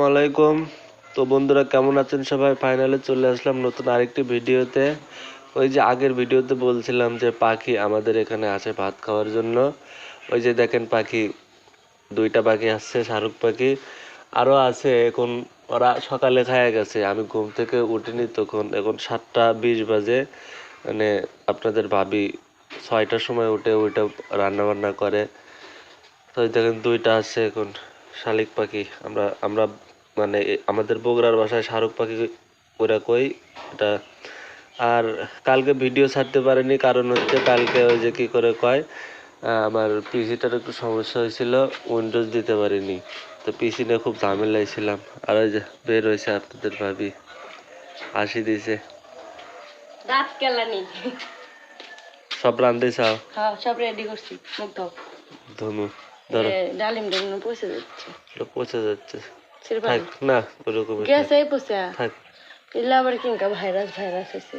আলাইকুম। তো বন্ধুরা কেমন আছেন সবাই? ফাইনালে চলে আসলাম নতুন আরেকটি ভিডিওতে। ওই যে আগের ভিডিওতে বলছিলাম যে পাখি আমাদের এখানে আসে ভাত খাওয়ার জন্য। ওই যে দেখেন পাখি, দুইটা পাখি আসছে, শাহরুখ পাখি আরও আছে। এখন ওরা সকালে খাইয়া গেছে, আমি ঘুম থেকে উঠিনি তখন। এখন 7:20 বাজে। মানে আপনাদের ভাবি 6টার সময় উঠে রান্না বান্না করে। তো দেখেন দুইটা আছে এখন শালিক পাখি। আমরা মানে আমাদের বগুড়ার ভাষায় শাহরুখ পাখি ওরা কই এটা। আর কালকে ভিডিও ছাড়তে পারিনি, কারণ হচ্ছে কালকে ওই যে কি করে কয়, আমার পিসিটার একটু সমস্যা হয়েছিল, উইন্ডোজ দিতে পারিনি। তো পিসি নিয়ে খুব ঝামেলায় ছিলাম। আর ওই যে বের হয়েছে আপনাদের ভাবি, হাসি দিছে। দাঁত কেলানি সব রান্ধে চাও? হ্যাঁ, সব রেডি করছি। মুখ দাও। ধনু ধরো। ডালিম ডালিম পচে যাচ্ছে। পচে যাচ্ছে। থাক না, ওরকম গ্যাস এই পচে থাক। এলে আবার কিনকা ভাইরাস হয়েছে।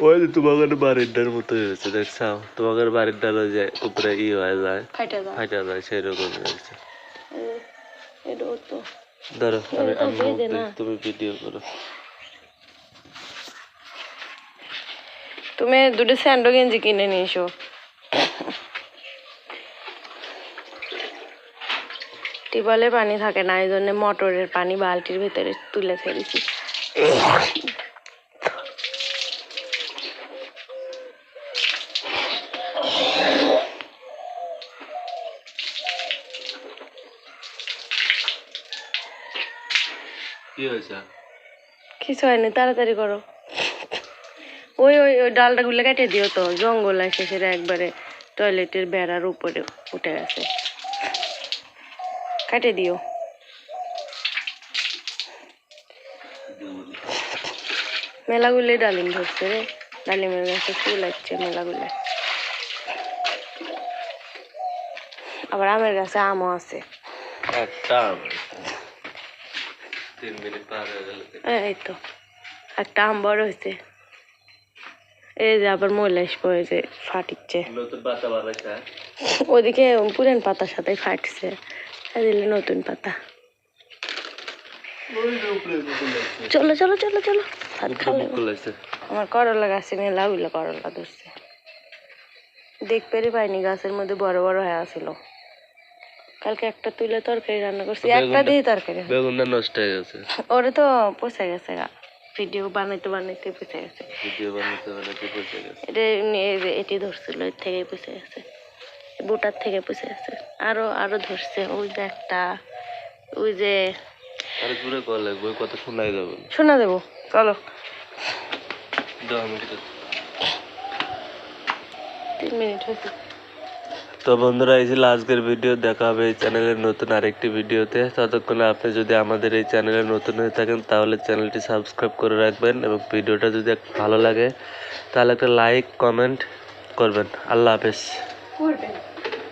ওই যে তোমাদের বাড়িটার মতো হয়েছে, দেখছাও? তোমাদের বাড়ির ডাল যে উপরে হয়ে যায়, ফাইটা যায়, সেরকম হয়েছে। এটাও তো ধরো, তুমি ভিডিও করো। তুমি দুটো স্যান্ডো গেঞ্জি কিনে নিয়ে এসো। টিউবওয়েলের পানি থাকে না, এই জন্য মোটরের পানি বালতির ভিতরে তুলে ফেলেছি। কিছু হয়নি, তাড়াতাড়ি করো। ওই ওই ওই ডালটা গুলো কেটে দিও তো, জঙ্গল আছে সেটা একবারে টয়লেটের বেড়ার উপরে উঠে গেছে, কেটে দিও। মেলাগুলো ডালিম ধরছে রে, ডালিমের গাছে ফুল আসছে মেলাগুলো। আবার আমের গাছে আমও আছে। এই তো একটা আম বড় হয়েছে। এই যে আবার ময়লা আসবো, এই যে ফাটিচ্ছে। ওদিকে পুরান পাতার সাথে ফাটছে, দিলে নতুন পাতা। চলো চলো চলো চলো, ভাত খাবে। আমার করলা গাছে মেলা হইলো, করলা ধরছে। দেখতে পাইনি, গাছের মধ্যে বড় বড় হয়ে আসছিল। কালকে একটা তুলে তরকারি রান্না করছি, একটা দিয়ে তরকারি। বেগুনটা নষ্ট হয়ে গেছে, ওরে তো পচে গেছে। ভিডিও বানাইতে বানাইতে পচে গেছে। এটি ধরছিল, এর থেকে পচে গেছে, বুটার থেকে পচে গেছে। আরো ধরছে, ওই যে একটা, ওই যে কথা শোনাই যাবে, শোনা দেবো। চলো 3 মিনিট হয়েছে। তো বন্ধুরা, এই ছিল আজকের ভিডিও। দেখা হবে এই চ্যানেলের নতুন আরেকটি ভিডিওতে। ততক্ষণে আপনি যদি আমাদের এই চ্যানেলে নতুন হয়ে থাকেন তাহলে চ্যানেলটি সাবস্ক্রাইব করে রাখবেন, এবং ভিডিওটা যদি ভালো লাগে তাহলে একটা লাইক কমেন্ট করবেন। আল্লাহ হাফেজ।